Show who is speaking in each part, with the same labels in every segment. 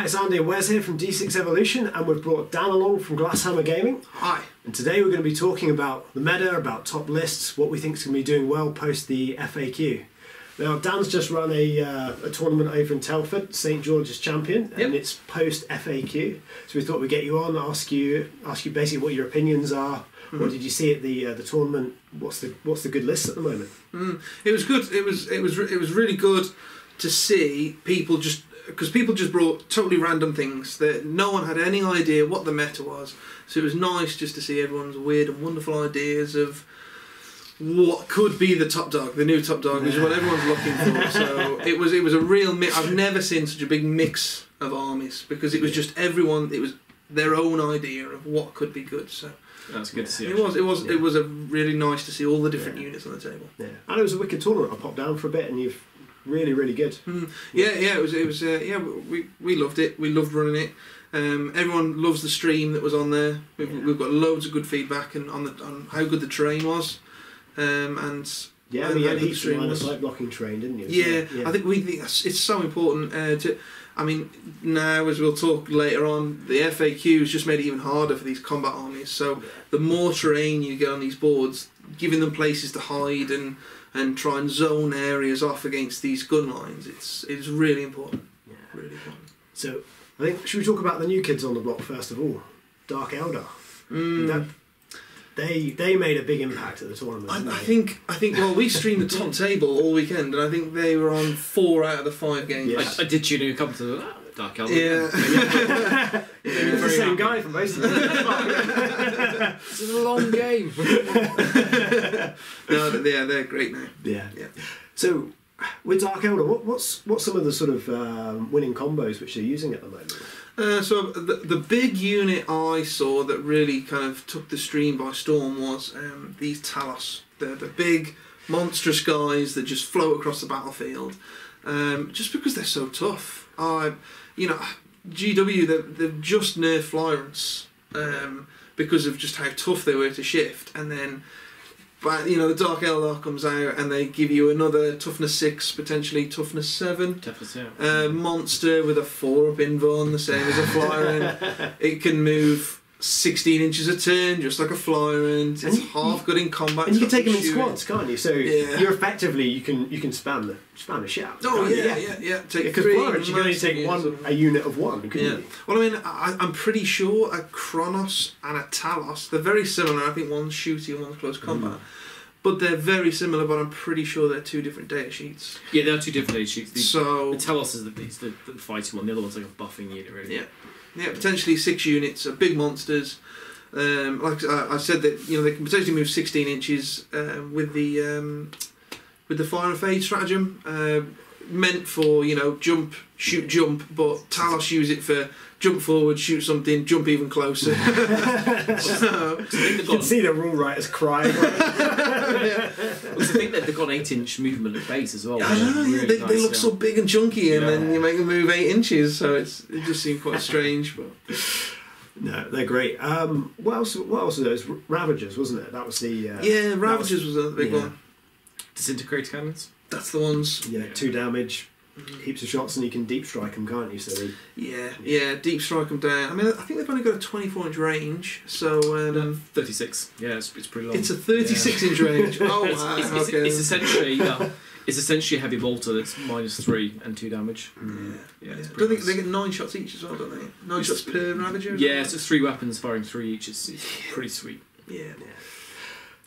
Speaker 1: Hi, it's Andy and Wes here from D6 Evolution, and we've brought Dan along from Glasshammer Gaming.
Speaker 2: Hi.
Speaker 1: And today we're going to be talking about the meta, about top lists, what we think is going to be doing well post the FAQ. Now, Dan's just run a tournament over in Telford, St George's Champion, and it's post FAQ. So we thought we'd get you on, ask you basically what your opinions are. What did you see at the tournament? What's the good list at the moment?
Speaker 2: It was good. It was really good to see people just. Because people just brought totally random things that no one had any idea what the meta was. So it was nice just to see everyone's weird and wonderful ideas of what could be the top dog, the new top dog, which is what everyone's looking for. So it was a real mix. I've never seen such a big mix of armies because it was just everyone. It was their own idea of what could be good. So
Speaker 3: that's good to see.
Speaker 2: It was a really nice to see all the different units on the table.
Speaker 1: Yeah, and it was a wicked tournament. I popped down for a bit, and you've really good. We loved it. We loved running it. Everyone loves the stream that was on there. We've got loads of good feedback on how good the terrain was. You had heaps of line of sight blocking terrain, didn't you?
Speaker 2: I think it's so important now, as we'll talk later on, the FAQs just made it even harder for these combat armies. So the more terrain you get on these boards, giving them places to hide and try and zone areas off against these gun lines, it's really important. Yeah. Really important.
Speaker 1: So I think, should we talk about the new kids on the block first of all? Dark Elder. They made a big impact at the tournament.
Speaker 2: I think well, we streamed the top table all weekend, and I think they were on 4 out of the 5 games.
Speaker 3: Yeah. I did tune in a couple to Dark Elder.
Speaker 1: Yeah. It's the same guy from most of them.
Speaker 3: It's a long game.
Speaker 2: No, they're great now.
Speaker 1: Yeah. So with Dark Elder, what's some of the sort of winning combos which they're using at the moment?
Speaker 2: So the big unit I saw that really kind of took the stream by storm was these Talos. They're the big monstrous guys that just float across the battlefield, just because they're so tough. GW they've just nerfed Florence because of just how tough they were to shift, and then. But the Dark Eldar comes out and they give you another toughness 6, potentially toughness 7. Monster with a 4-up invuln, the same as a Flyrant. It can move 16 inches a turn, just like a Flyrant. It's half good in combat.
Speaker 1: And you can take them in squads, can't you? So you're effectively you can spam the shit out.
Speaker 2: Oh yeah.
Speaker 1: Because Flyrants you can only take a unit of one, couldn't you?
Speaker 2: Well, I mean, I'm pretty sure a Kronos and a Talos, they're very similar. I think one's shooty and one's close combat. But they're very similar, but I'm pretty sure they're 2 different data sheets.
Speaker 3: Yeah, they're 2 different data sheets. The Talos is the fighting one, the other one's like a buffing unit, really.
Speaker 2: Yeah, potentially 6 units of big monsters. Like I said, that they can potentially move 16 inches with the fire and fade stratagem, meant for jump, shoot, jump. But Talos use it for jump forward, shoot something, jump even closer.
Speaker 1: You can see the rule writers crying.
Speaker 3: I think they've got 8-inch movement at base as well.
Speaker 2: I know,
Speaker 3: really
Speaker 2: they look so big and chunky, and then you make them move 8 inches, so it just seemed quite strange. But
Speaker 1: no, they're great. What else are those? Ravagers, wasn't it? That was the
Speaker 2: Ravagers was a big one.
Speaker 3: Disintegrate cannons.
Speaker 2: That's the ones.
Speaker 1: 2 damage. Heaps of shots, and you can deep strike them, can't you? So
Speaker 2: deep strike them down. I mean, I think they've only got a 24-inch range, so
Speaker 3: 36. Yeah, it's pretty long.
Speaker 2: It's a 36-inch range. Oh wow!
Speaker 3: It's essentially a heavy bolter that's -3 and 2 damage.
Speaker 2: Yeah. Don't think they get 9 shots each as well, don't they? 9 shots per Ravager.
Speaker 3: Yeah, it's just 3 weapons firing 3 each. It's pretty sweet.
Speaker 2: Yeah.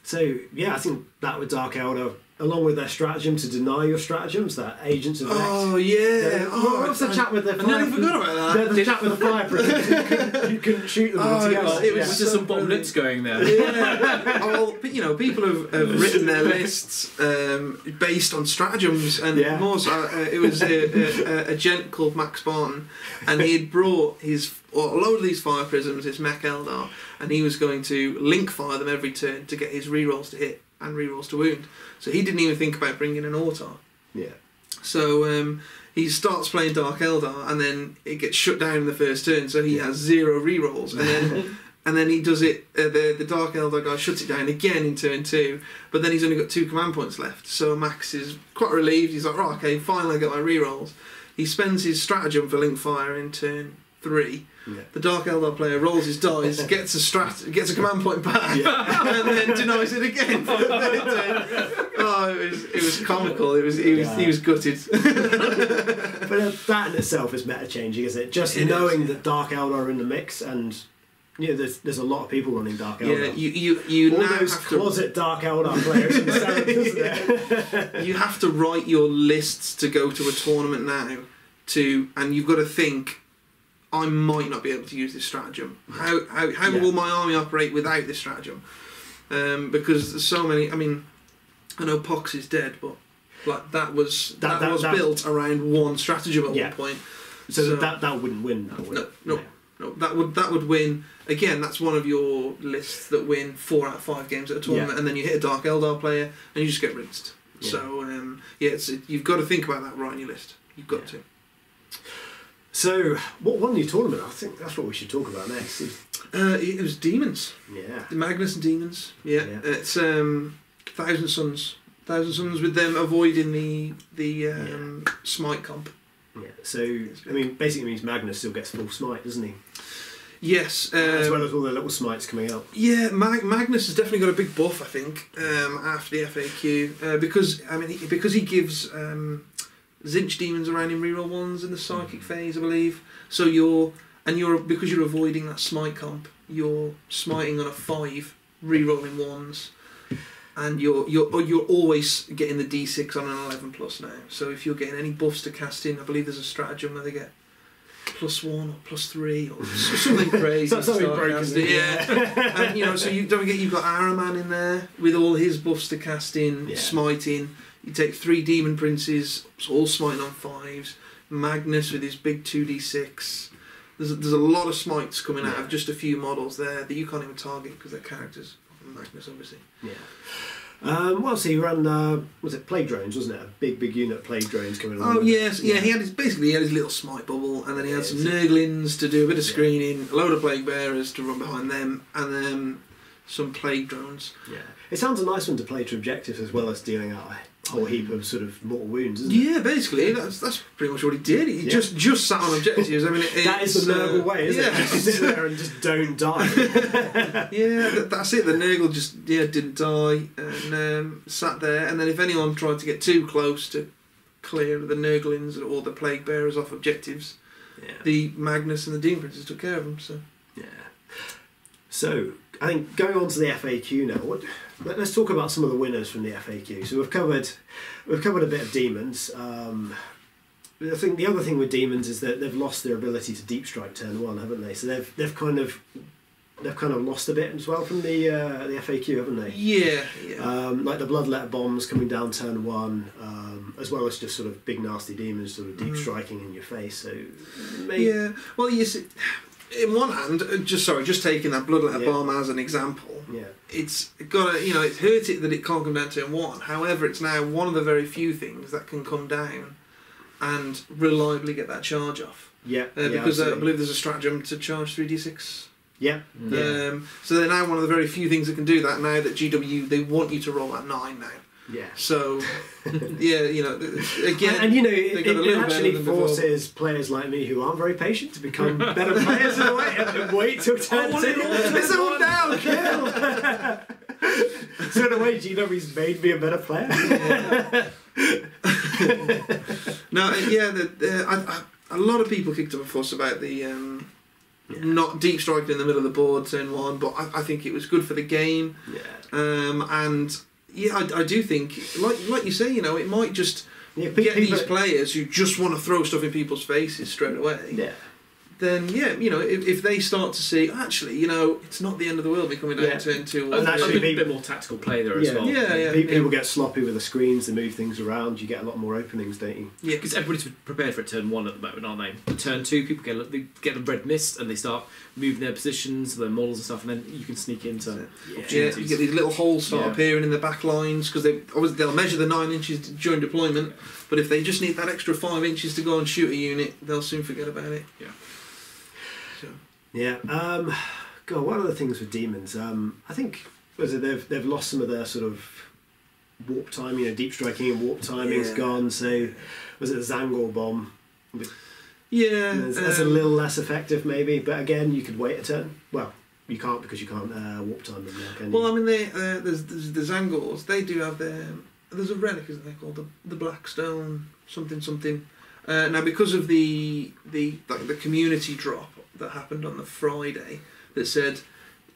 Speaker 1: So I think that with Dark Elder, along with their stratagem to deny your stratagems, that Agents of X.
Speaker 2: Oh yeah.
Speaker 1: What's the chat with the fire?
Speaker 2: I never forgot about that.
Speaker 1: The chat with the fire prisoners. You couldn't shoot them all together.
Speaker 3: It was just some bomb blitz going there.
Speaker 2: Yeah. Well, people have written their lists based on stratagems, and more. So, it was a gent called Max Barton, and he had brought a load of these fire prisms, his Mech Eldar, and he was going to link fire them every turn to get his rerolls to hit and rerolls to wound. So he didn't even think about bringing an Autar.
Speaker 1: Yeah.
Speaker 2: So he starts playing Dark Eldar, and then it gets shut down in the first turn, so he has 0 rerolls, and then he does it. The Dark Eldar guy shuts it down again in turn 2, but then he's only got 2 command points left. So Max is quite relieved. He's like, right, okay, finally I get my rerolls. he spends his stratagem for Linkfire in turn 3.
Speaker 1: Yeah.
Speaker 2: The Dark Eldar player rolls his dice, gets a command point back, and then denies it again for the third turn. Oh, it was comical. He was gutted.
Speaker 1: But that in itself is meta changing, isn't it? Just knowing that Dark Eldar are in the mix, and there's a lot of people running Dark Eldar.
Speaker 2: Yeah, you
Speaker 1: all
Speaker 2: now
Speaker 1: those
Speaker 2: have
Speaker 1: closet Dark Eldar players in the South, isn't it?
Speaker 2: You have to write your lists to go to a tournament now, and you've got to think, I might not be able to use this stratagem. How will my army operate without this stratagem? Because there's so many. I mean, I know Pox is dead, but like that was built around one stratagem at one point.
Speaker 1: So that wouldn't win. That would.
Speaker 2: No. That would win. Again, that's one of your lists that win 4 out of 5 games at a tournament, and then you hit a Dark Eldar player and you just get rinsed. Yeah. So you've got to think about that right on your list. You've got to. So,
Speaker 1: what won your tournament? I think that's what we should talk about next.
Speaker 2: It was Demons.
Speaker 1: Yeah.
Speaker 2: Magnus and Demons. Yeah. It's Thousand Suns. Thousand Suns with them avoiding the smite comp.
Speaker 1: Yeah. So, I mean, basically means Magnus still gets full smite, doesn't he?
Speaker 2: Yes.
Speaker 1: As well as all the little smites coming out.
Speaker 2: Yeah, Magnus has definitely got a big buff, I think, after the FAQ, because he gives Zinch demons around him reroll 1s in the psychic phase, I believe. So because you're avoiding that smite comp, you're smiting on a 5, rerolling 1s, and you're always getting the D6 on an 11+ now. So if you're getting any buffs to cast in, I believe there's a stratagem where they get +1 or +3 or something crazy.
Speaker 1: Something broken.
Speaker 2: And so you don't forget you've got Araman in there with all his buffs to cast in, smiting. You take 3 Demon Princes, all smiting on 5s. Magnus with his big 2d6. There's a lot of smites coming out of just a few models there that you can't even target because they're characters. Magnus, obviously.
Speaker 1: Yeah. Well, so he ran, was it Plague Drones, wasn't it? A big unit of Plague Drones coming along.
Speaker 2: Oh, yes. Yeah, he had his little smite bubble, and then he had some Nurglings to do a bit of screening, a load of Plague Bearers to run behind them, and then some Plague Drones.
Speaker 1: Yeah. It sounds a nice one to play to objectives as well as dealing out a whole heap of sort of mortal wounds, isn't it?
Speaker 2: Yeah, basically, that's pretty much what he did. He just sat on objectives. I mean,
Speaker 1: that is the Nurgle way, isn't it? Just sit there and just don't die.
Speaker 2: That's it. The Nurgle just didn't die and sat there. And then if anyone tried to get too close to clear the Nurglings or the Plague Bearers off objectives, the Magnus and the Demon Princes took care of them. So
Speaker 1: So I think going on to the FAQ now, let's talk about some of the winners from the FAQ. So we've covered a bit of Demons. I think the other thing with Demons is that they've lost their ability to deep strike turn 1, haven't they? So they've kind of lost a bit as well from the FAQ, haven't they?
Speaker 2: Yeah.
Speaker 1: Like the Bloodletter bombs coming down turn 1, as well as just sort of big nasty demons sort of deep striking in your face. So
Speaker 2: well, you see, in one hand, just taking that Bloodletter bomb as an example.
Speaker 1: Yeah.
Speaker 2: It's got it's hurt it that it can't come down turn 1. However, it's now one of the very few things that can come down and reliably get that charge off. Because I believe there's a stratagem to charge 3d6. So they're now one of the very few things that can do that now that GW, they want you to roll that 9 now.
Speaker 1: Yeah.
Speaker 2: So, again,
Speaker 1: it actually forces players like me who aren't very patient to become better players in a way and wait till turn 2. It's all downhill. So in a way, GW's made me a better player.
Speaker 2: A lot of people kicked up a fuss about the not deep striking in the middle of the board turn 1, but I think it was good for the game. I do think, like you say, it might just get these players who just want to throw stuff in people's faces straight away.
Speaker 1: Yeah.
Speaker 2: Then if they start to see actually, it's not the end of the world becoming down turn 2.
Speaker 3: And actually a bit more tactical play there as well.
Speaker 1: People get sloppy with the screens, they move things around. You get a lot more openings, don't you?
Speaker 3: Yeah, because everybody's prepared for it turn 1 at the moment, aren't they? But turn 2, people get the red mist and they start moving their positions, their models and stuff, and then you can sneak into opportunities.
Speaker 2: You get these little holes start appearing in the back lines because they'll measure the 9 inches during deployment, but if they just need that extra 5 inches to go and shoot a unit, they'll soon forget about it.
Speaker 1: God, one of the things with Demons, I think they've lost some of their sort of warp time. Deep striking and warp timing's gone. So was it the Zangor bomb?
Speaker 2: Yeah,
Speaker 1: that's a little less effective maybe, but again, you could wait a turn. Well, you can't because you can't warp time them now, can you?
Speaker 2: Well, I mean, there's the Zangors. They do have their. There's a relic, isn't there, called the Blackstone something. Now, because of the community drop that happened on the Friday, that said,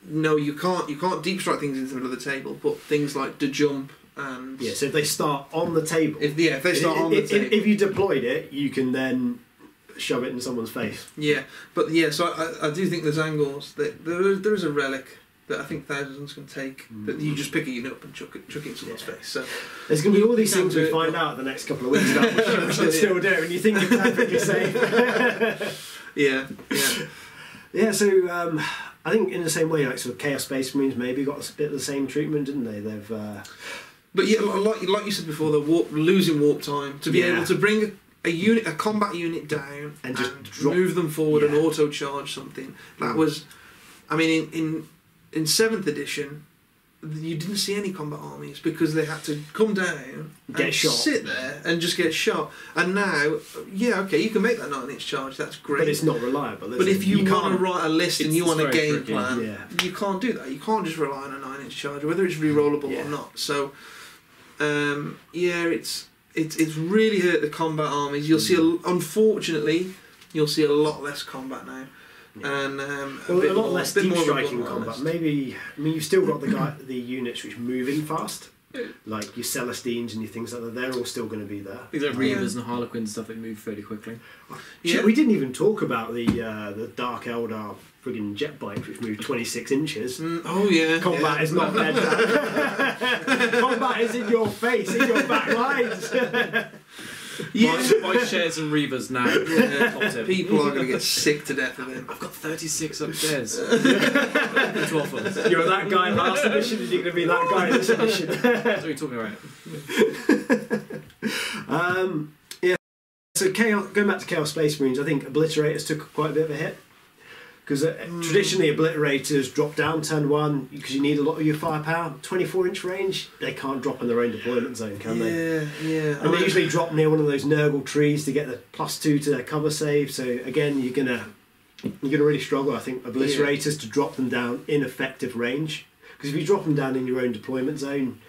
Speaker 2: no, you can't deep strike things into the middle of the table, but things like the jump and
Speaker 1: yeah. So if they start on the table,
Speaker 2: if they start on the table,
Speaker 1: if you deployed it, you can then shove it in someone's face.
Speaker 2: Yeah, but yeah, so I do think the Zangors, that there is a relic that I think Thousands can take, that you just pick a unit up and chuck it in someone's face. So
Speaker 1: there's going to be all these things we find out the next couple of weeks about which we should still do, and you think you're perfectly safe. Yeah. So I think in the same way, like sort of Chaos Space Marines maybe got a bit of the same treatment, didn't they? They've.
Speaker 2: But yeah, like you said before, they're losing warp time to be able to bring a combat unit down and just move them forward and auto charge something. That was, I mean, in 7th edition, you didn't see any combat armies because they had to come down and sit there and just get shot. And now, okay, you can make that 9-inch charge. That's great,
Speaker 1: but it's not reliable.
Speaker 2: But if you want to write a list and you want a game
Speaker 3: tricky.
Speaker 2: plan, you can't do that. You can't just rely on a 9-inch charge, whether it's re-rollable or not. So, it's really hurt the combat armies. You'll see, unfortunately, you'll see a lot less combat now. Yeah. And
Speaker 1: a lot less deep striking combat. Maybe, I mean, you've still got the units which move in fast, like your Celestines and your things like that. They're all still going to be there.
Speaker 3: Things like Reavers and Harlequins and stuff that move fairly quickly.
Speaker 1: Yeah. We didn't even talk about the Dark Eldar friggin' jet bike which moved 26 inches. Combat is not dead. Combat is in your face, in your back lines.
Speaker 3: Buy shares and Reavers now.
Speaker 2: People are going to get sick to death of it.
Speaker 3: I've got 36 upstairs.
Speaker 1: You're that guy last edition, and you're going to be that guy this edition.
Speaker 3: What are you talking about?
Speaker 1: So going back to Chaos Space Marines, I think Obliterators took quite a bit of a hit. Because traditionally Obliterators drop down turn 1 because you need a lot of your firepower. 24-inch range, they can't drop in their own deployment zone, can they?
Speaker 2: Yeah.
Speaker 1: And they usually drop near one of those Nurgle trees to get the +2 to their cover save. So again, you're gonna really struggle, I think, Obliterators to drop them down in effective range. Because if you drop them down in your own deployment zone,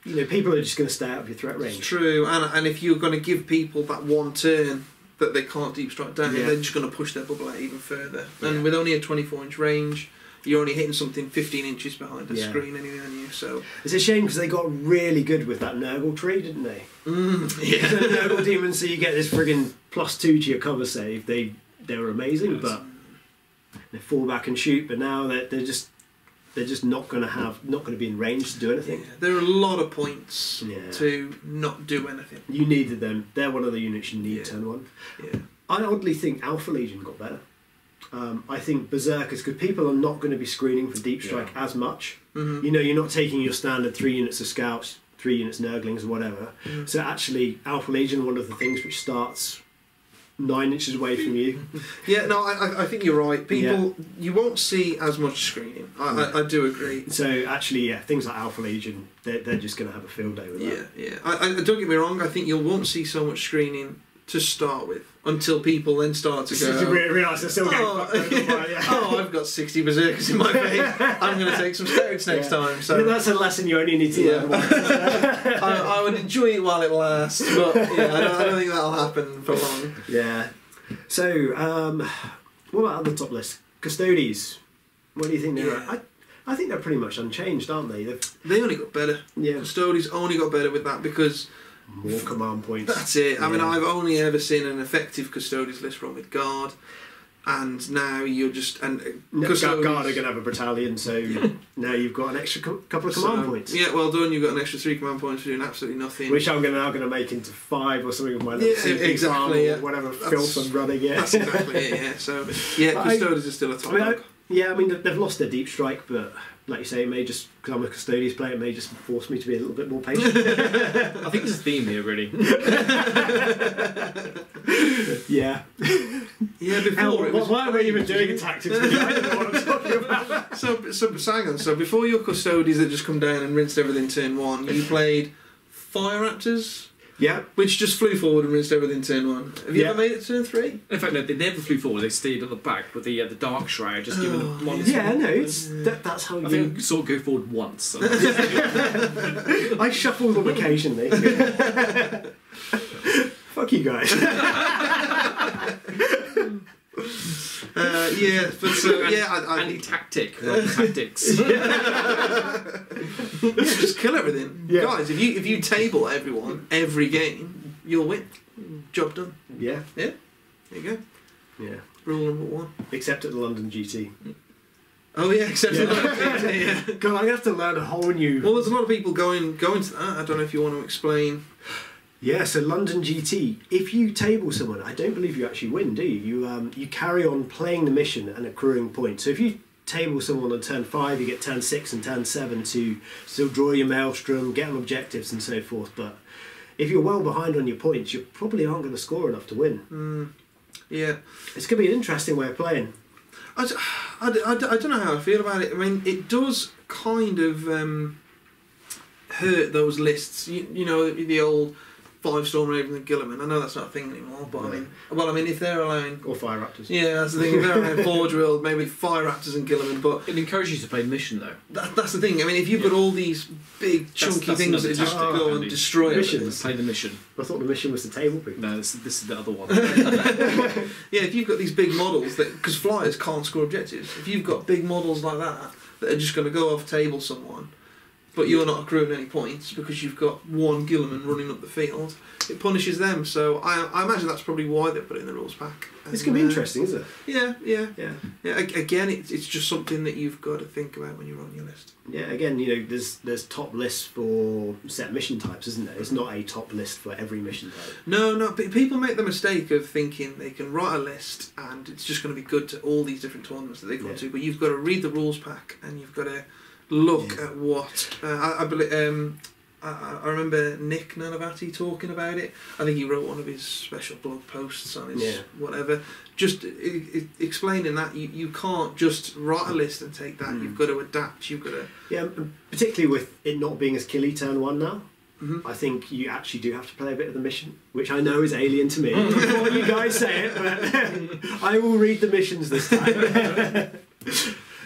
Speaker 1: people are just going to stay out of your threat range.
Speaker 2: It's true, and if you're going to give people that one turn that they can't deep strike down, they're just going to push their bubble out even further. And with only a 24-inch range, you're only hitting something 15 inches behind the screen anyway, aren't you? So
Speaker 1: it's a shame because they got really good with that Nurgle tree, didn't they?
Speaker 2: Yeah.
Speaker 1: The Nurgle demons, so you get this friggin' +2 to your cover save. They were amazing, but they fall back and shoot. But now they're just not going to be in range to do anything.
Speaker 2: Yeah, there are a lot of points to not do anything.
Speaker 1: You needed them. They're one of the units you need turn 1.
Speaker 2: Yeah.
Speaker 1: I oddly think Alpha Legion got better. I think Berserkers, because people are not going to be screening for deep strike as much.
Speaker 2: Mm-hmm.
Speaker 1: You're not taking your standard 3 units of scouts, 3 units Nurglings or whatever. Mm-hmm. So actually, Alpha Legion, one of the things which starts 9 inches away from you.
Speaker 2: Yeah, no, I think you're right. People, you won't see as much screening. I do agree.
Speaker 1: So actually, things like Alpha Legion, they're just going to have a field day with that.
Speaker 2: Yeah. I don't get me wrong. I think you won't see so much screening to start with until people then start to go.
Speaker 1: Realise they're still getting
Speaker 2: I've got 60 Berserkers in my face. I'm going to take some scouts next time. So
Speaker 1: I mean, that's a lesson you only need to learn once.
Speaker 2: I would enjoy it while it lasts, but I don't think that'll happen for long.
Speaker 1: Yeah. So, what about other top lists? Custodies. What do you think they're at? I think they're pretty much unchanged, aren't they?
Speaker 2: They only got better.
Speaker 1: Yeah.
Speaker 2: Custodies only got better with that because
Speaker 1: more command points.
Speaker 2: That's it. I mean, I've only ever seen an effective Custodies list run with Guard, and now you're just Guard
Speaker 1: are going to have a battalion, so now you've got an extra couple of command points.
Speaker 2: Yeah, well done. You've got an extra 3 command points for doing absolutely nothing.
Speaker 1: Which I'm now going to make into 5 or something with my little
Speaker 2: exactly.
Speaker 1: Or whatever filth I'm running. Yeah,
Speaker 2: that's exactly it. Yeah. So Custodies are still a top dog.
Speaker 1: I mean, they've lost their deep strike, but like you say, it may just, because I'm a Custodians player, it may just force me to be a little bit more patient.
Speaker 3: I think there's a theme here, really.
Speaker 1: Yeah.
Speaker 2: Before
Speaker 1: why are we even doing a tactics? I don't know what I'm talking about.
Speaker 2: So before your Custodians that just come down and rinsed everything turn 1, you played Fire Raptors.
Speaker 1: Yeah.
Speaker 2: Which just flew forward and rinsed everything turn 1. Have you ever made it to turn 3?
Speaker 3: In fact, no, they never flew forward. They stayed at the back with the Dark Shroud, just giving them one.
Speaker 1: Yeah, no, that's how
Speaker 3: I think sort of go forward once.
Speaker 1: I shuffle them occasionally. Fuck you guys.
Speaker 2: Yeah, but
Speaker 3: anti-tactic, not tactics.
Speaker 2: Just kill everything, guys. If you table everyone every game, you'll win. Job done.
Speaker 1: Yeah.
Speaker 2: There you go.
Speaker 1: Yeah.
Speaker 2: Rule number 1.
Speaker 1: Except at the London GT.
Speaker 2: Oh yeah, except at the London GT. Yeah.
Speaker 1: God, I'm gonna have to learn a whole new.
Speaker 2: Well, there's a lot of people going to that. I don't know if you want to explain.
Speaker 1: Yeah, so London GT, if you table someone, I don't believe you actually win, do you? You carry on playing the mission and accruing points. So if you table someone on turn 5, you get turn 6 and turn 7 to still draw your Maelstrom, get them objectives and so forth. But if you're well behind on your points, you probably aren't going to score enough to win.
Speaker 2: Yeah.
Speaker 1: It's going to be an interesting way of playing.
Speaker 2: I don't know how I feel about it. I mean, it does kind of hurt those lists. You know, the old 5 Storm Ravens and Guilliman. I know that's not a thing anymore, but
Speaker 1: No.
Speaker 2: I mean, if they're allowing...
Speaker 1: Or Fire Raptors.
Speaker 2: Yeah, that's the thing. If they're allowing Forge World, maybe Fire Raptors and Guilliman, but...
Speaker 3: It encourages you to play mission, though.
Speaker 2: That's the thing. I mean, if you've got all these big, chunky
Speaker 3: that's
Speaker 2: things that
Speaker 3: another
Speaker 2: just
Speaker 3: tactic,
Speaker 2: go and
Speaker 3: Andy.
Speaker 2: destroy
Speaker 1: Missions.
Speaker 3: Play the mission.
Speaker 1: I thought the mission was the table pick.
Speaker 3: No, this is the other one.
Speaker 2: Yeah, if you've got these big models that... Because flyers can't score objectives. If you've got big models like that are just going to go off table someone, but you're not accruing any points because you've got one Guilliman running up the field, it punishes them. So I imagine that's probably why they put it in the rules pack.
Speaker 1: It's going to be interesting, isn't it?
Speaker 2: Yeah.
Speaker 1: Yeah.
Speaker 2: Again, it's just something that you've got to think about when you're on your list.
Speaker 1: Yeah, again, you know, there's top lists for set mission types, isn't there? It's not a top list for every mission type.
Speaker 2: No, but people make the mistake of thinking they can write a list and it's just going to be good to all these different tournaments that they go to, but you've got to read the rules pack and you've got to look at what... I believe... I remember Nick Nanavati talking about it. I think he wrote one of his special blog posts on his whatever, just explaining that you can't just write a list and take that. You've got to adapt. You've got to...
Speaker 1: Yeah, particularly with it not being as killy turn 1 now. I think you actually do have to play a bit of the mission, which I know is alien to me. Before you guys say it, but I will read the missions this time.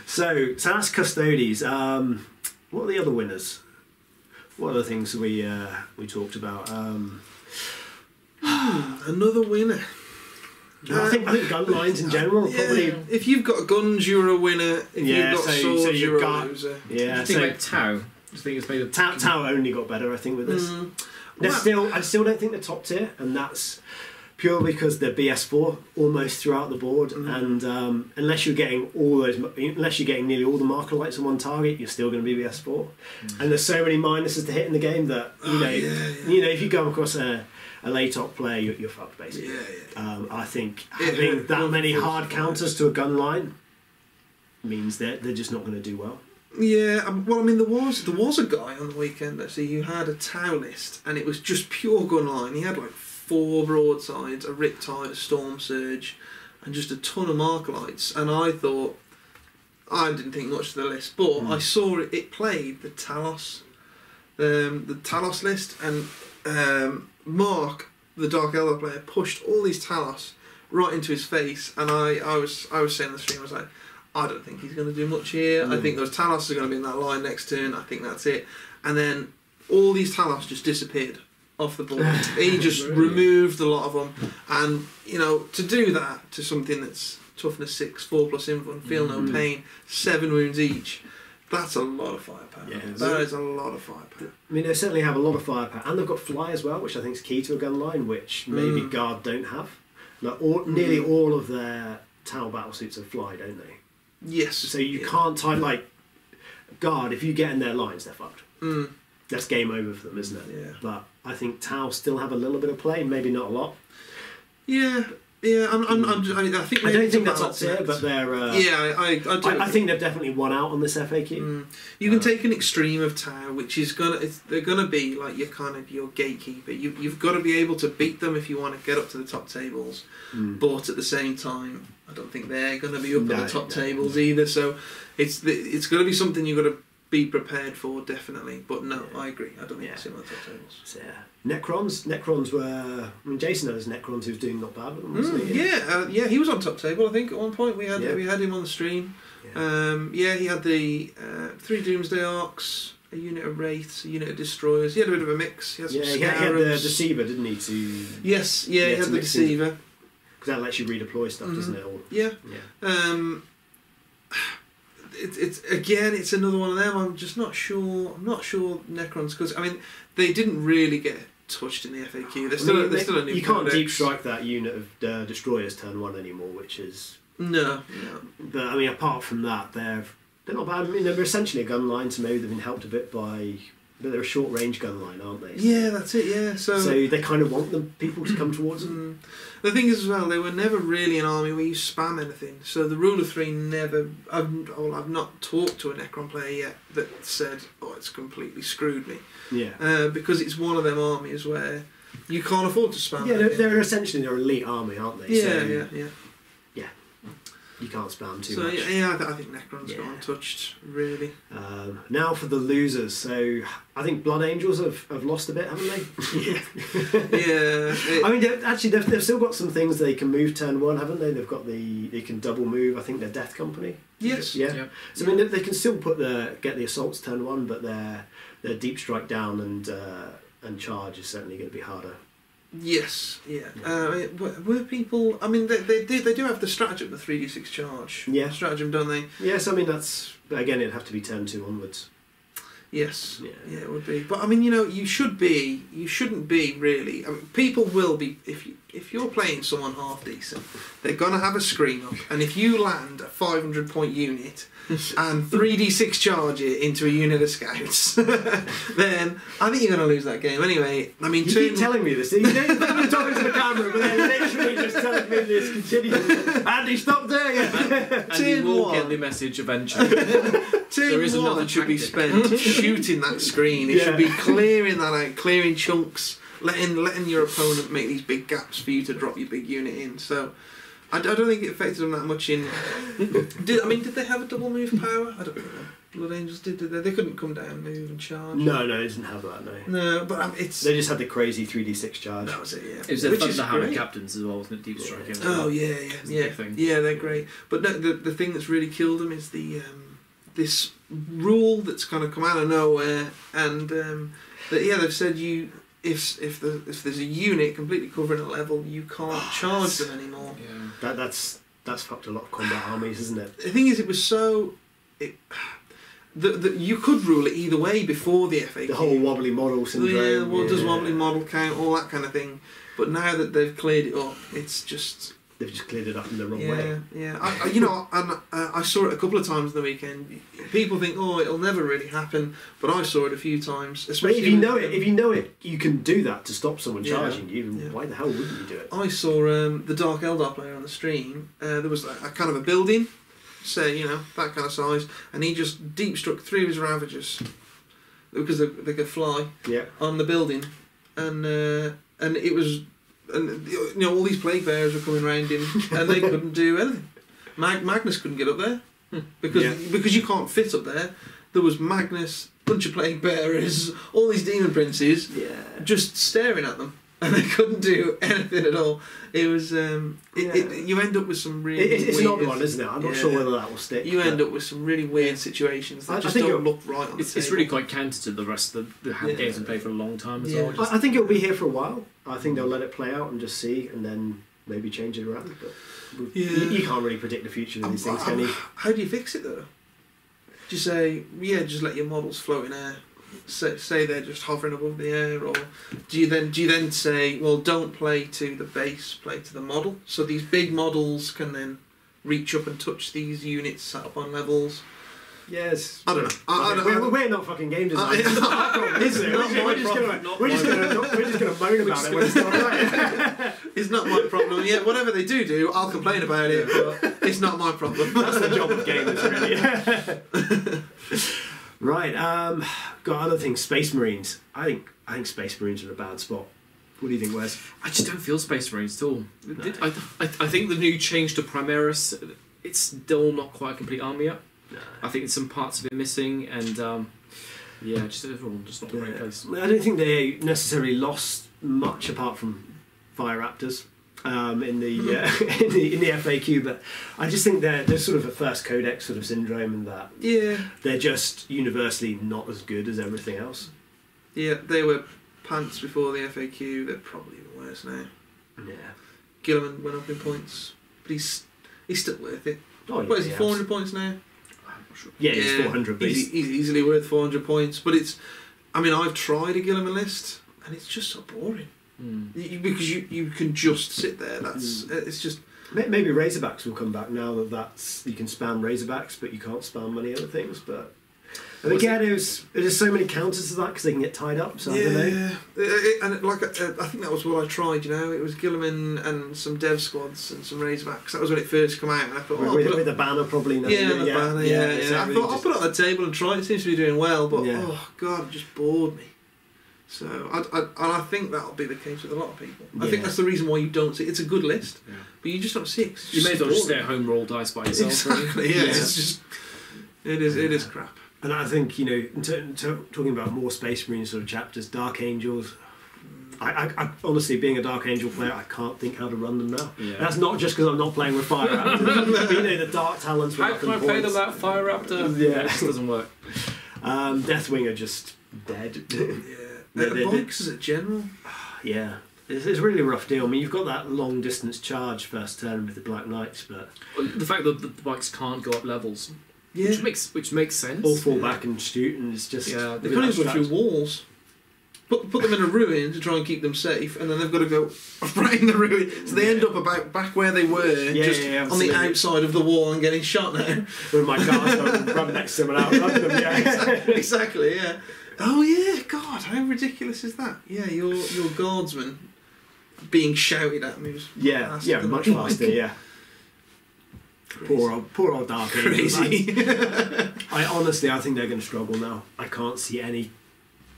Speaker 1: So that's Custodes. What are the other winners? What are the things we talked about?
Speaker 2: Another winner.
Speaker 1: I think gun lines in general are probably...
Speaker 2: If you've got guns, you're a winner. If you've got swords,
Speaker 1: so
Speaker 2: you're a loser.
Speaker 1: Yeah,
Speaker 3: I think about Tau. I think it's made of
Speaker 1: Tau only got better, I think, with this. I still don't think they're top tier, and that's purely because they're BS4 almost throughout the board, and unless you're getting nearly all the marker lights on one target, you're still going to be BS4. And there's so many minuses to hit in the game that you know if you come across a late top player, you're fucked basically. I think having that many hard counters to a gun line means that they're just not going to do well.
Speaker 2: Yeah, well, I mean, there was a guy on the weekend actually who had a Tau list, and it was just pure gun line. He had like 4 broadsides, a Riptide, a Storm Surge, and just a ton of marker lights. And I thought, I didn't think much of the list, but I saw it played the Talos list, and Mark, the Dark Elder player, pushed all these Talos right into his face, and I was saying on the stream, I was like, I don't think he's going to do much here. I think those Talos are going to be in that line next turn. I think that's it. And then all these Talos just disappeared off the board. He just removed a lot of them. And, you know, to do that to something that's toughness 6, 4+ info, feel no pain, 7 wounds each, that's a lot of firepower. Yeah, that is a lot of firepower.
Speaker 1: I mean, they certainly have a lot of firepower. And they've got fly as well, which I think is key to a gun line, which maybe Guard don't have. Like nearly all of their Tau battlesuits are fly, don't they?
Speaker 2: Yes.
Speaker 1: So you can't type like Guard. If you get in their lines, they're fucked. That's game over for them, isn't it?
Speaker 2: Yeah.
Speaker 1: But I think Tau still have a little bit of play, maybe not a lot.
Speaker 2: Yeah. I think
Speaker 1: I don't think they're top tier, but they're. I think they've definitely won out on this FAQ.
Speaker 2: You can take an extreme of Tau, which is they're gonna be like your gatekeeper. You've got to be able to beat them if you want to get up to the top tables. But at the same time, I don't think they're going to be up at the top tables either. So it's going to be something you've got to be prepared for, definitely. But no, I agree. I don't think it's similar top tables.
Speaker 1: So, Necrons were. I mean, Jason had his Necrons who was doing not bad with them, wasn't he?
Speaker 2: Yeah, he was on top table. I think at one point we had him on the stream.
Speaker 1: Yeah.
Speaker 2: He had the 3 Doomsday Arcs, a unit of Wraiths, a unit of Destroyers. He had a bit of a mix. He had some
Speaker 1: he had the
Speaker 2: Scarabs.
Speaker 1: Deceiver, didn't he?
Speaker 2: Yes, he had the Deceiver.
Speaker 1: Because that lets you redeploy stuff, doesn't it? Or,
Speaker 2: yeah. It's another one of them. I'm just not sure. I'm not sure Necrons, because I mean they didn't really get touched in the FAQ. They're still a new.
Speaker 1: You can't deep strike that unit of Destroyers turn 1 anymore, which is
Speaker 2: no.
Speaker 1: But I mean, apart from that, they're not bad. I mean, they're essentially a gun line, so maybe they've been helped a bit by. But they're a short range gun line, aren't they?
Speaker 2: Yeah, that's it. Yeah, so
Speaker 1: they kind of want the people to come towards them.
Speaker 2: The thing is as well, they were never really an army where you spam anything. So the rule of 3 never. I've not talked to a Necron player yet that said, "Oh, it's completely screwed me."
Speaker 1: Yeah.
Speaker 2: Because it's one of them armies where you can't afford to spam.
Speaker 1: Yeah, they're essentially their elite army, aren't they?
Speaker 2: Yeah.
Speaker 1: You can't spam too
Speaker 2: so,
Speaker 1: much.
Speaker 2: I think Necron's got untouched, really.
Speaker 1: Now for the losers. So I think Blood Angels have lost a bit, haven't they? I mean, they've still got some things they can move turn 1, haven't they? They've got they can double move. I think their Death Company.
Speaker 2: Yes.
Speaker 1: Yeah. So I mean, they can still get the assaults turn 1, but their deep strike down and charge is certainly going to be harder.
Speaker 2: Yes, were people? I mean, they do have the stratagem, the 3d6 charge.
Speaker 1: Yeah,
Speaker 2: stratagem, don't they?
Speaker 1: Yes, I mean again, it'd have to be turn 2 onwards.
Speaker 2: Yes, yeah, it would be. But I mean, you shouldn't be really. I mean, people will be if you're playing someone half decent, they're gonna have a screen up, and if you land a 500-point unit and 3d6 charge it into a unit of scouts, then I think you're going to lose that game anyway. I mean,
Speaker 1: you keep telling me this. You don't think you're talking to the camera, but they're literally just telling me this continually. Andy, stop doing it.
Speaker 3: And you will get the message eventually.
Speaker 2: There is another should be spent shooting that screen. It should be clearing that out, clearing chunks, letting your opponent make these big gaps for you to drop your big unit in. So I don't think it affected them that much in. Did they have a double move power? I don't know. Blood Angels did they? They couldn't come down, move and charge.
Speaker 1: No, they didn't have that.
Speaker 2: No, but
Speaker 1: they just had the crazy 3d6 charge.
Speaker 2: That was it. Yeah,
Speaker 3: it was their Thunderhammer captains as well, wasn't it? Deep striking.
Speaker 2: Oh yeah, they're great. But no, the thing that's really killed them is the this rule that's kind of come out of nowhere, and they've said if there's a unit completely covering a level, you can't charge them anymore.
Speaker 1: Yeah. That's fucked a lot of combat armies, isn't it?
Speaker 2: The thing is, it was so. You could rule it either way before the FAQ.
Speaker 1: The whole wobbly model syndrome.
Speaker 2: Yeah, does wobbly model count? All that kind of thing. But now that they've cleared it up, it's just.
Speaker 1: They've just cleared it up in the wrong way.
Speaker 2: Yeah. I saw it a couple of times on the weekend. People think, oh, it'll never really happen, but I saw it a few times. Especially
Speaker 1: if you know it, you can do that to stop someone charging you. Yeah. Why the hell wouldn't you do it?
Speaker 2: I saw the Dark Eldar player on the stream. There was a kind of a building, say that kind of size, and he just deep struck 3 of his Ravagers because they could fly on the building, and it was. And all these plague bearers were coming round him, and they couldn't do anything. Magnus couldn't get up there because you can't fit up there. There was Magnus, bunch of plague bearers, all these demon princes, just staring at them, and they couldn't do anything at all. It was you end up with some really.
Speaker 1: It's an odd one, isn't it? I'm not sure whether that will stick.
Speaker 2: You end up with some really weird situations that just don't look right on the table.
Speaker 3: It's really quite counter to the rest of the games we played for a long time as well.
Speaker 1: I think it'll be here for a while. I think they'll let it play out and just see, and then maybe change it around. But you can't really predict the future of these things, can you?
Speaker 2: How do you fix it though? Do you say, just let your models float in air? Say they're just hovering above the air, or do you then say, well, don't play to the base, play to the model, so these big models can then reach up and touch these units set up on levels?
Speaker 1: Yes.
Speaker 2: I don't know.
Speaker 1: We're not fucking game designers. It's not our problem, is it? We're just going to moan about it when it's not right.
Speaker 2: It's not my problem. Yeah, whatever they do, I'll complain about it, but it's not my problem.
Speaker 1: That's the job of gamers, really. Right. Got other things. Space Marines. I think Space Marines are in a bad spot. What do you think, Wes?
Speaker 3: I just don't feel Space Marines at all.
Speaker 1: No.
Speaker 3: I think the new change to Primaris, it's still not quite a complete army yet.
Speaker 1: No.
Speaker 3: I think some parts of it missing, and just overall, just not the right place.
Speaker 1: I don't think they necessarily lost much apart from Fire Raptors in the in the FAQ, but I just think there's sort of a first codex sort of syndrome, in that they're just universally not as good as everything else.
Speaker 2: Yeah, they were pants before the FAQ. They're probably even worse now.
Speaker 1: Yeah,
Speaker 2: Gilliman went up in points, but he's still worth it.
Speaker 1: Oh,
Speaker 2: What is he, 400 points now?
Speaker 1: sure. Yeah, he's 400. But
Speaker 2: He's easily worth 400 points. But it's, I mean, I've tried a Gilliman list, and it's just so boring. Because you can just sit there. It's just.
Speaker 1: Maybe Razorbacks will come back now that you can spam Razorbacks, but you can't spam many other things. But and again, there's so many counters to that because they can get tied up. So I don't know.
Speaker 2: And I think that was what I tried. You know, it was Gilliman and some dev squads and some Razorbacks. That was when it first came out, and I thought,
Speaker 1: with the banner probably. Now,
Speaker 2: the banner. Yeah. I thought I'll put it on the table and try it. It seems to be doing well, but oh god, it just bored me. So I think that'll be the case with a lot of people. I think that's the reason why you don't see it. It's a good list, but you just don't see it.
Speaker 3: You may as well just stay at home, roll dice by yourself.
Speaker 2: Exactly. Yeah. It's just it is crap.
Speaker 1: And I think, you know, talking about more Space Marine sort of chapters, Dark Angels. I honestly, being a Dark Angel player, I can't think how to run them now. Yeah. That's not just because I'm not playing with Fire Raptors. But, you know, the Dark Talents.
Speaker 3: How can I play them that Fire Raptor? Yeah, it just doesn't work.
Speaker 1: Deathwing are just dead.
Speaker 2: The boxes at general.
Speaker 1: Yeah, it's really a rough deal. I mean, you've got that long distance charge first turn with the Black Knights, but
Speaker 3: the fact that the bikes can't go up levels, which makes sense.
Speaker 1: All fall back and shoot, and it's just
Speaker 2: they can't even go through walls. Put them in a ruin to try and keep them safe, and then they've got to go right in the ruin, so they end up about back where they were, on the outside of the wall and getting shot now.
Speaker 1: With my cars run next to them and outrun them.
Speaker 2: Exactly. Yeah. Oh yeah, God, how ridiculous is that? Yeah, your guardsman being shouted at me was
Speaker 1: much faster. Yeah. Poor old Dark Angel.
Speaker 2: Crazy.
Speaker 1: I honestly, I think they're going to struggle now. I can't see any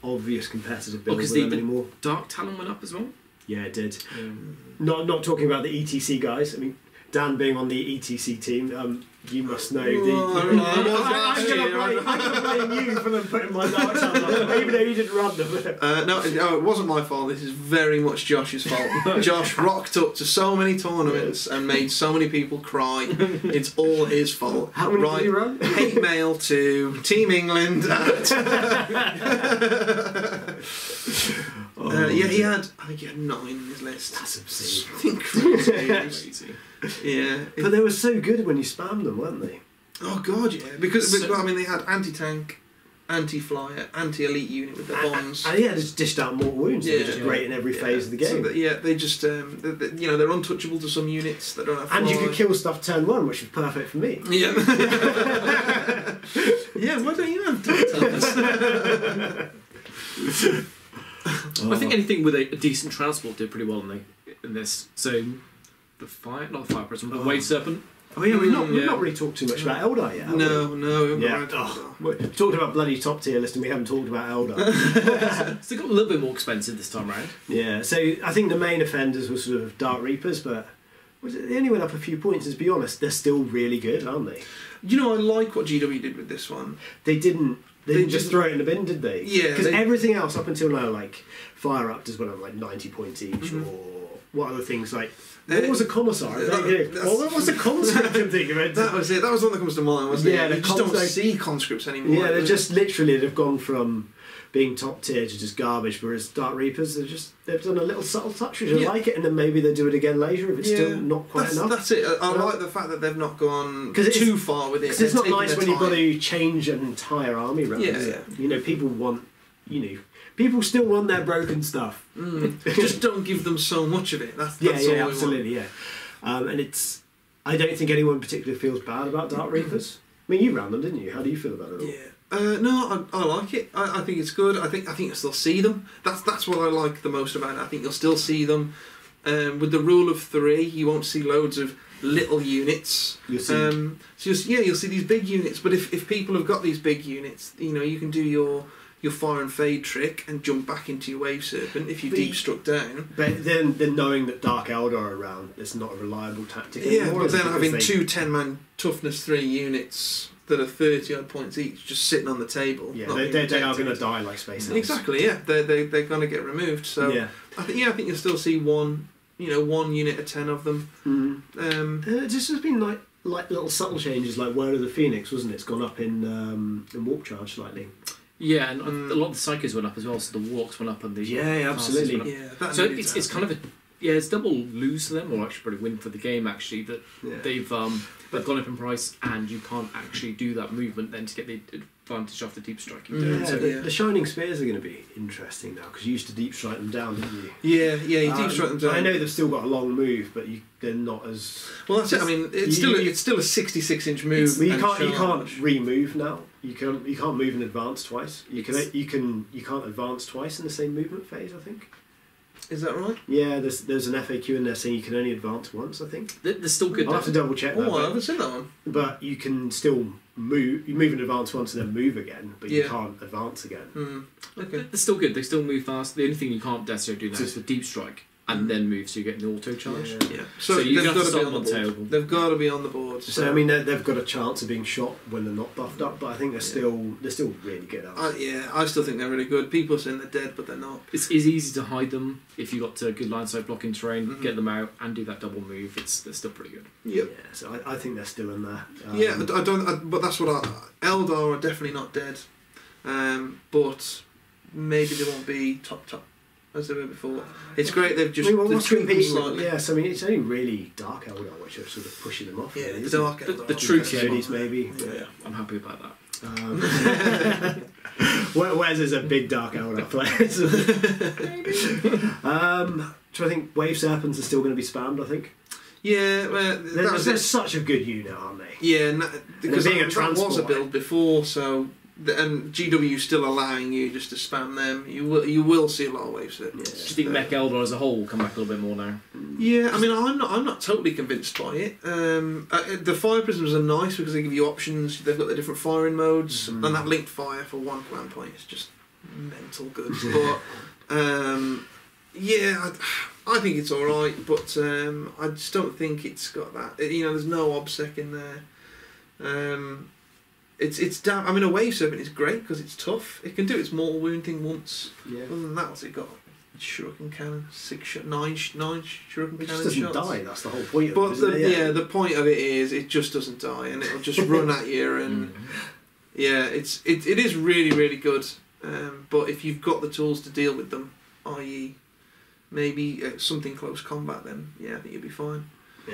Speaker 1: obvious competitive build with them anymore.
Speaker 3: Dark Talon went up as well.
Speaker 1: Yeah, it did. Not talking about the ETC guys. I mean, Dan being on the ETC team, you must know I'm going to blame you for them putting my Dark Talon on, even though you didn't run them.
Speaker 2: No, it wasn't my fault. This is very much Josh's fault. Josh rocked up to so many tournaments and made so many people cry. It's all his fault.
Speaker 1: How many did you run?
Speaker 2: Hate mail to Team England. He had 9 in his list.
Speaker 1: That's obscene.
Speaker 2: Something crazy. Yeah,
Speaker 1: but they were so good when you spammed them, weren't they?
Speaker 2: Oh god, yeah. Because they had anti-tank, anti-flyer, anti-elite unit with their bombs.
Speaker 1: And they just dished out more wounds. They were just great in every phase of the game.
Speaker 2: So they just they're untouchable to some units that don't have fly.
Speaker 1: And you could kill stuff turn 1, which was perfect for me.
Speaker 2: Yeah. Yeah. Why don't you have Dark Talons?
Speaker 3: I think anything with a decent transport did pretty well in this. So the fire prison, the Wave Serpent.
Speaker 1: Oh yeah, we've not really talked too much about Eldar yet.
Speaker 2: No.
Speaker 1: We've talked about bloody top tier list, and we haven't talked about Eldar.
Speaker 3: So they got a little bit more expensive this time round.
Speaker 1: Yeah, so I think the main offenders were sort of Dark Reapers, but they only went up a few points. And to be honest, they're still really good, aren't they?
Speaker 2: You know, I like what GW did with this one.
Speaker 1: They didn't just throw it in the bin, did they?
Speaker 2: Yeah.
Speaker 1: Because everything else up until now, like Fire Raptors went up like 90 points each, or what other things like. What was a commissar? What's a conscript? I'm thinking about?
Speaker 2: That was it. That was the one that comes to mind, wasn't it? You just don't see conscripts anymore.
Speaker 1: Yeah, they're just literally they've gone from being top tier to just garbage. Whereas Dark Reapers, they've done a little subtle touch, which I like it, and then maybe they do it again later if it's still not quite enough.
Speaker 2: That's it. I like the fact that they've not gone too far with it.
Speaker 1: Because it's not nice when you've got to change an entire army round.
Speaker 2: Yeah.
Speaker 1: You know, people want. People still want their broken stuff.
Speaker 2: Just don't give them so much of it. That's all
Speaker 1: absolutely, yeah. And it's. I don't think anyone particularly feels bad about Dark Reapers. I mean, you ran them, didn't you? How do you feel about it all?
Speaker 2: Yeah. No, I like it. I think it's good. I think you'll still see them. That's what I like the most about it. I think you'll still see them. With the rule of 3, you won't see loads of little units.
Speaker 1: You'll see.
Speaker 2: You'll see these big units. But if people have got these big units, you can do your fire and fade trick and jump back into your Wave Serpent if you deep struck down.
Speaker 1: But then knowing that Dark Eldar are around, it's not a reliable tactic anymore.
Speaker 2: Yeah, but then having 2 10-man toughness 3 units that are 30 odd points each, just sitting on the table.
Speaker 1: Yeah,
Speaker 2: not
Speaker 1: they
Speaker 2: being
Speaker 1: are going to
Speaker 2: protected.
Speaker 1: die like space elves.
Speaker 2: Exactly. Yeah, they're going to get removed. So
Speaker 1: Yeah.
Speaker 2: I think you'll still see one unit of 10 of them.
Speaker 1: This has been like little subtle changes, like Word of the Phoenix, wasn't it? It's gone up in Warp Charge slightly.
Speaker 3: Yeah, and a lot of the psychos went up as well, so the walks went up and the
Speaker 1: Yeah,
Speaker 3: classes
Speaker 1: absolutely.
Speaker 3: went up.
Speaker 2: Yeah, that
Speaker 3: So
Speaker 2: needed
Speaker 3: it's
Speaker 2: to
Speaker 3: kind
Speaker 2: happen.
Speaker 3: of it's double lose for them, or actually probably win for the game actually, that
Speaker 1: Yeah.
Speaker 3: they've gone up in price and you can't actually do that movement then to get the advantage off the deep striking.
Speaker 2: Mm.
Speaker 1: Yeah,
Speaker 3: So
Speaker 1: the Shining Spears are going to be interesting now, because you used to deep strike them down, didn't you?
Speaker 2: Yeah, you deep strike them down.
Speaker 1: I know they've still got a long move, but they're not as...
Speaker 2: Well, that's it. I mean, it's still a 66-inch move.
Speaker 1: Well, you
Speaker 2: and
Speaker 1: can't
Speaker 2: charge.
Speaker 1: re-move now. You can't move and advance twice. You can't advance twice in the same movement phase, I think.
Speaker 2: Is that right?
Speaker 1: Yeah, there's an FAQ in there saying you can only advance once, I think.
Speaker 3: they're still good.
Speaker 1: I'll have to double check that.
Speaker 2: Oh, I
Speaker 1: but-
Speaker 2: haven't seen that one.
Speaker 1: But you can still move. You move and advance once and then move again, but you
Speaker 2: Yeah.
Speaker 1: can't advance again.
Speaker 2: Okay.
Speaker 3: They're still good. They still move fast. The only thing you can't necessarily do now is the deep strike and then move, so you get an auto charge.
Speaker 2: Yeah.
Speaker 3: So you're
Speaker 2: they've
Speaker 3: gonna have to
Speaker 2: got to be
Speaker 3: start
Speaker 2: on
Speaker 3: them
Speaker 2: the
Speaker 3: on
Speaker 2: board.
Speaker 3: table.
Speaker 2: They've got to be on the board.
Speaker 1: So I mean, they've got a chance of being shot when they're not buffed up, but I think they're still really good at it.
Speaker 2: I still think they're really good. People are saying they're dead, but they're not.
Speaker 3: It's easy to hide them if you've got good line side blocking terrain,
Speaker 2: Mhm.
Speaker 3: get them out and do that double move. They're still pretty good.
Speaker 2: Yep.
Speaker 1: Yeah, so I think they're still in there.
Speaker 2: But that's what Eldar are definitely not dead. But maybe they won't be top as they were before. It's great they've just they've
Speaker 1: what's
Speaker 2: tweaked them
Speaker 1: competing?
Speaker 2: slightly.
Speaker 1: Yes, I mean it's only really Dark Eldar which are sort of pushing them off.
Speaker 2: Yeah,
Speaker 1: really,
Speaker 2: the
Speaker 1: isn't it?
Speaker 2: Dark Eldar.
Speaker 3: The true
Speaker 1: Coyotes maybe.
Speaker 2: Yeah.
Speaker 3: I'm happy about that.
Speaker 1: Wes is a big Dark Eldar player. So I think Wave Serpents are still going to be spammed, I think.
Speaker 2: Yeah, well,
Speaker 1: They're such a good unit, aren't they?
Speaker 2: Yeah, because
Speaker 1: being a
Speaker 2: that was
Speaker 1: transport.
Speaker 2: a build before, so and GW is still allowing you just to spam them. You will see a lot of waves there.
Speaker 3: Do you think Mech Eldar as a whole will come back a little bit more now?
Speaker 2: Yeah, I mean, I'm not totally convinced by it. The fire prisms are nice because they give you options. They've got the different firing modes, and that linked fire for one command point is just mental good. But yeah, I think it's all right, but I just don't think it's got that. You know, there's no obsec in there. It's damn. I mean, a wave serpent is great because it's tough. It can do its mortal wound thing once.
Speaker 1: Yeah.
Speaker 2: Other than that, what's it got? Shuriken cannon, nine shuriken
Speaker 1: It
Speaker 2: cannon
Speaker 1: just doesn't
Speaker 2: shots.
Speaker 1: die. That's the whole point.
Speaker 2: But
Speaker 1: of it, isn't it?
Speaker 2: the point of it is it just doesn't die, and it'll just run at you, and yeah, it is really really good. But if you've got the tools to deal with them, i.e., maybe something close combat, then yeah, I think you'll be fine.
Speaker 1: Yeah.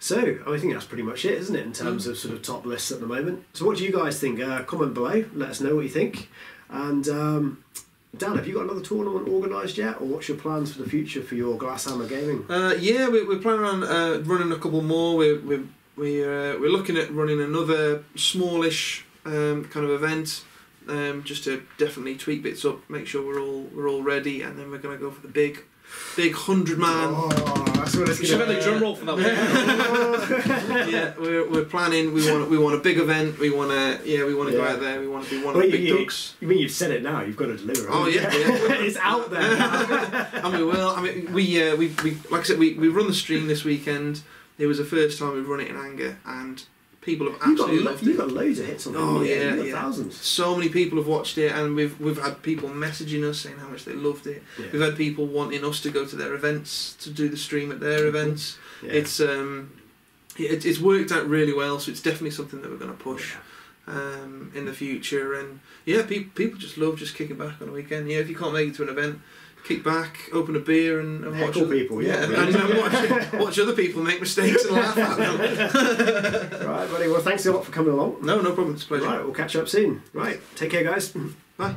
Speaker 1: So, I think that's pretty much it, isn't it, in terms of sort of top lists at the moment. So what do you guys think? Comment below, let us know what you think. And Dan, have you got another tournament organised yet, or what's your plans for the future for your Glasshammer gaming?
Speaker 2: Yeah, we're planning on running a couple more. We're looking at running another smallish kind of event, just to definitely tweak bits up, make sure we're all ready, and then we're going to go for the big 100-man.
Speaker 1: Oh, that's what it's
Speaker 3: We should have had a drum roll for that one.
Speaker 2: Yeah, we're planning. We want a big event. We want to go out there. We want to be one of the big dogs.
Speaker 1: You mean you've said it now? You've got to deliver.
Speaker 2: Oh yeah,
Speaker 1: It's out there now.
Speaker 2: And we will. I mean, we like I said, we run the stream this weekend. It was the first time we've run it in anger, and people have absolutely loved
Speaker 1: You've
Speaker 2: it.
Speaker 1: got loads of hits on it.
Speaker 2: Oh yeah,
Speaker 1: You've got thousands.
Speaker 2: So many people have watched it, and we've had people messaging us saying how much they loved it.
Speaker 1: Yeah.
Speaker 2: We've had people wanting us to go to their events, to do the stream at their events.
Speaker 1: Yeah.
Speaker 2: It's worked out really well, so it's definitely something that we're going to push in the future. And yeah, people just love just kicking back on a weekend. Yeah, if you can't make it to an event, kick back, open a beer, and watch
Speaker 1: Heckle people.
Speaker 2: and watch other people make mistakes and laugh at them.
Speaker 1: Right, buddy. Well, thanks a lot for coming along.
Speaker 2: No problem. It's a pleasure.
Speaker 1: Right, we'll catch up soon. Right, take care, guys.
Speaker 2: Bye.